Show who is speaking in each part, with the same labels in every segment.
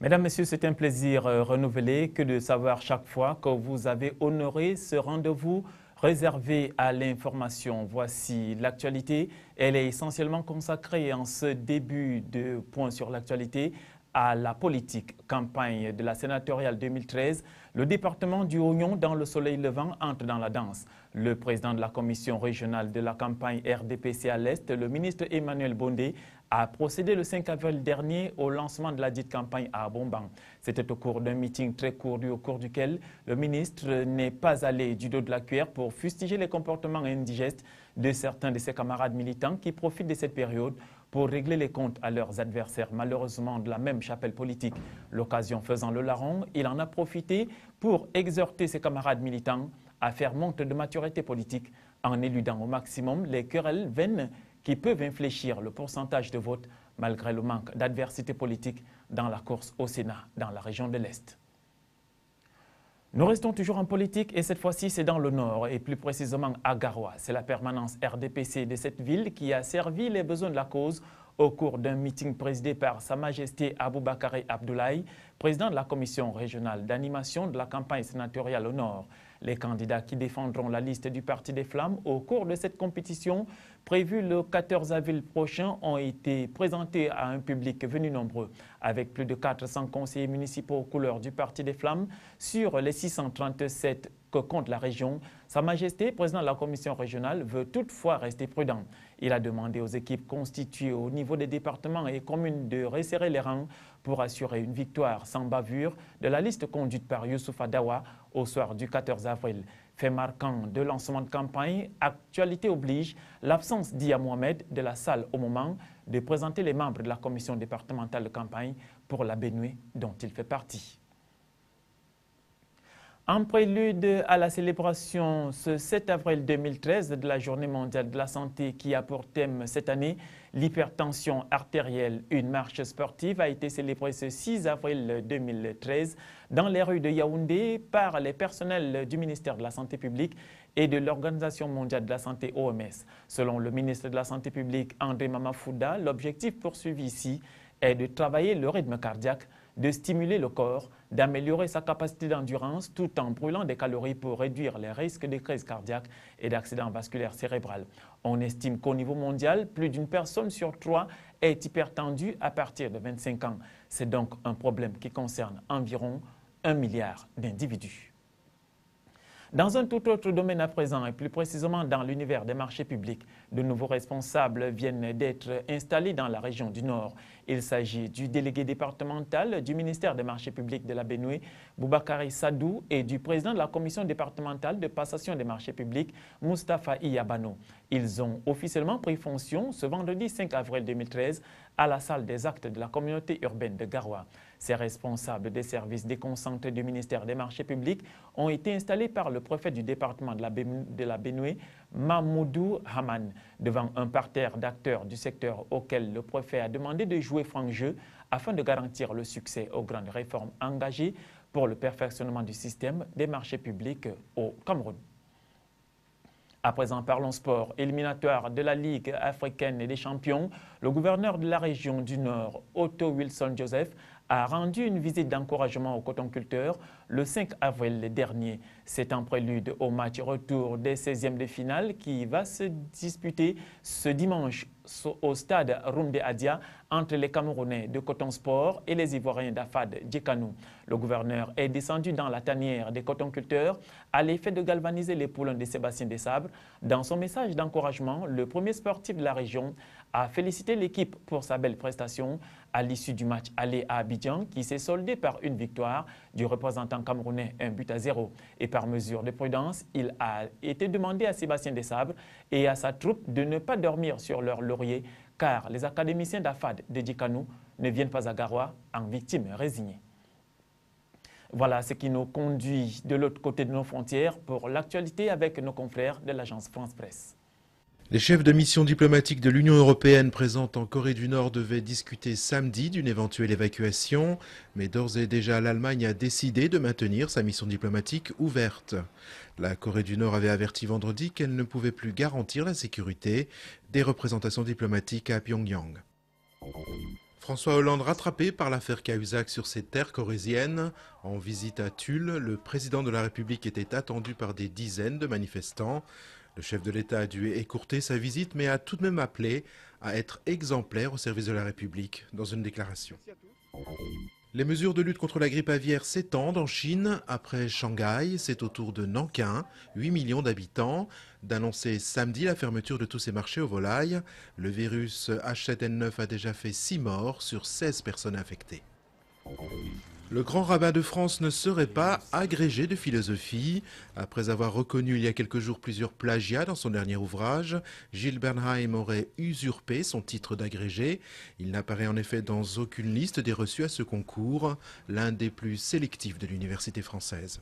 Speaker 1: Mesdames, Messieurs, c'est un plaisir renouvelé que de savoir chaque fois que vous avez honoré ce rendez-vous réservé à l'information. Voici l'actualité. Elle est essentiellement consacrée en ce début de point sur l'actualité à la politique. Campagne de la sénatoriale 2013, le département du Oignon dans le soleil levant entre dans la danse. Le président de la commission régionale de la campagne RDPC à l'Est, le ministre Emmanuel Bondé, a procédé le 5 avril dernier au lancement de la dite campagne à Bombang. C'était au cours d'un meeting très court au cours duquel le ministre n'est pas allé du dos de la cuillère pour fustiger les comportements indigestes de certains de ses camarades militants qui profitent de cette période pour régler les comptes à leurs adversaires, malheureusement de la même chapelle politique. L'occasion faisant le larron, il en a profité pour exhorter ses camarades militants à faire montre de maturité politique en éludant au maximum les querelles vaines qui peuvent infléchir le pourcentage de vote malgré le manque d'adversité politique dans la course au Sénat dans la région de l'Est. Nous restons toujours en politique et cette fois-ci c'est dans le Nord et plus précisément à Garoua. C'est la permanence RDPC de cette ville qui a servi les besoins de la cause au cours d'un meeting présidé par Sa Majesté Aboubakary Abdoulaye, président de la commission régionale d'animation de la campagne sénatoriale au Nord. Les candidats qui défendront la liste du Parti des Flammes au cours de cette compétition prévue le 14 avril prochain ont été présentés à un public venu nombreux. Avec plus de 400 conseillers municipaux aux couleurs du Parti des Flammes sur les 637 que compte la région, Sa Majesté, président de la commission régionale, veut toutefois rester prudent. Il a demandé aux équipes constituées au niveau des départements et communes de resserrer les rangs pour assurer une victoire sans bavure de la liste conduite par Youssoufa Dawa au soir du 14 avril. Fait marquant de lancement de campagne, actualité oblige, l'absence d'Ia Mohamed de la salle au moment de présenter les membres de la commission départementale de campagne pour la Benue dont il fait partie. En prélude à la célébration ce 7 avril 2013 de la Journée mondiale de la santé qui a pour thème cette année l'hypertension artérielle, une marche sportive a été célébrée ce 6 avril 2013 dans les rues de Yaoundé par les personnels du ministère de la Santé publique et de l'Organisation mondiale de la santé OMS. Selon le ministre de la Santé publique André Mamafouda, l'objectif poursuivi ici est de travailler le rythme cardiaque, de stimuler le corps, d'améliorer sa capacité d'endurance tout en brûlant des calories pour réduire les risques de crise cardiaque et d'accident vasculaire cérébral. On estime qu'au niveau mondial, plus d'une personne sur 3 est hypertendue à partir de 25 ans. C'est donc un problème qui concerne environ 1 milliard d'individus. Dans un tout autre domaine à présent, et plus précisément dans l'univers des marchés publics, de nouveaux responsables viennent d'être installés dans la région du Nord. Il s'agit du délégué départemental du ministère des marchés publics de la Benue, Boubakary Sadou, et du président de la commission départementale de passation des marchés publics, Moustapha Iyabano. Ils ont officiellement pris fonction ce vendredi 5 avril 2013 à la salle des actes de la communauté urbaine de Garoua. Ces responsables des services déconcentrés du ministère des marchés publics ont été installés par le préfet du département de la Benue, Mahmoudou Haman, devant un parterre d'acteurs du secteur auquel le préfet a demandé de jouer franc jeu afin de garantir le succès aux grandes réformes engagées pour le perfectionnement du système des marchés publics au Cameroun. À présent, parlons sport. Éliminatoire de la Ligue africaine des champions, le gouverneur de la région du Nord, Otto Wilson Joseph, a rendu une visite d'encouragement aux cotonculteurs le 5 avril dernier. C'est en prélude au match retour des 16e de finale qui va se disputer ce dimanche au stade Rumde Adia entre les Camerounais de Coton Sport et les Ivoiriens d'Afad Djekanou. Le gouverneur est descendu dans la tanière des cotonculteurs à l'effet de galvaniser les poulains de Sébastien Desabre. Dans son message d'encouragement, le premier sportif de la région a félicité l'équipe pour sa belle prestation à l'issue du match aller à Abidjan qui s'est soldé par une victoire du représentant camerounais 1-0. Et par mesure de prudence, il a été demandé à Sébastien Desabre et à sa troupe de ne pas dormir sur leur laurier car les académiciens d'Afad de Djekanou ne viennent pas à Garoua en victimes résignées. Voilà ce qui nous conduit de l'autre côté de nos frontières pour l'actualité avec nos confrères de l'agence France Presse.
Speaker 2: Les chefs de mission diplomatique de l'Union européenne présents en Corée du Nord devaient discuter samedi d'une éventuelle évacuation, mais d'ores et déjà l'Allemagne a décidé de maintenir sa mission diplomatique ouverte. La Corée du Nord avait averti vendredi qu'elle ne pouvait plus garantir la sécurité des représentations diplomatiques à Pyongyang. François Hollande rattrapé par l'affaire Cahuzac sur ses terres corréziennes. En visite à Tulle, le président de la République était attendu par des dizaines de manifestants. Le chef de l'État a dû écourter sa visite, mais a tout de même appelé à être exemplaire au service de la République dans une déclaration. Les mesures de lutte contre la grippe aviaire s'étendent en Chine. Après Shanghai, c'est au tour de Nankin, 8 millions d'habitants, d'annoncer samedi la fermeture de tous ces marchés aux volailles. Le virus H7N9 a déjà fait 6 morts sur 16 personnes infectées. Le grand rabbin de France ne serait pas agrégé de philosophie. Après avoir reconnu il y a quelques jours plusieurs plagiats dans son dernier ouvrage, Gilles Bernheim aurait usurpé son titre d'agrégé. Il n'apparaît en effet dans aucune liste des reçus à ce concours, l'un des plus sélectifs de l'université française.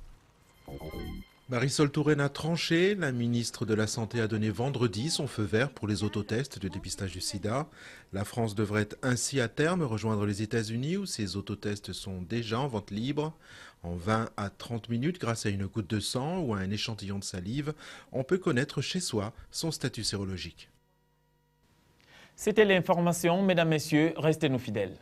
Speaker 2: Marisol Touraine a tranché. La ministre de la Santé a donné vendredi son feu vert pour les autotests de dépistage du sida. La France devrait ainsi à terme rejoindre les États-Unis où ces autotests sont déjà en vente libre. En 20 à 30 minutes, grâce à une goutte de sang ou à un échantillon de salive, on peut connaître chez soi son statut sérologique.
Speaker 1: C'était l'information. Mesdames, Messieurs, restez-nous fidèles.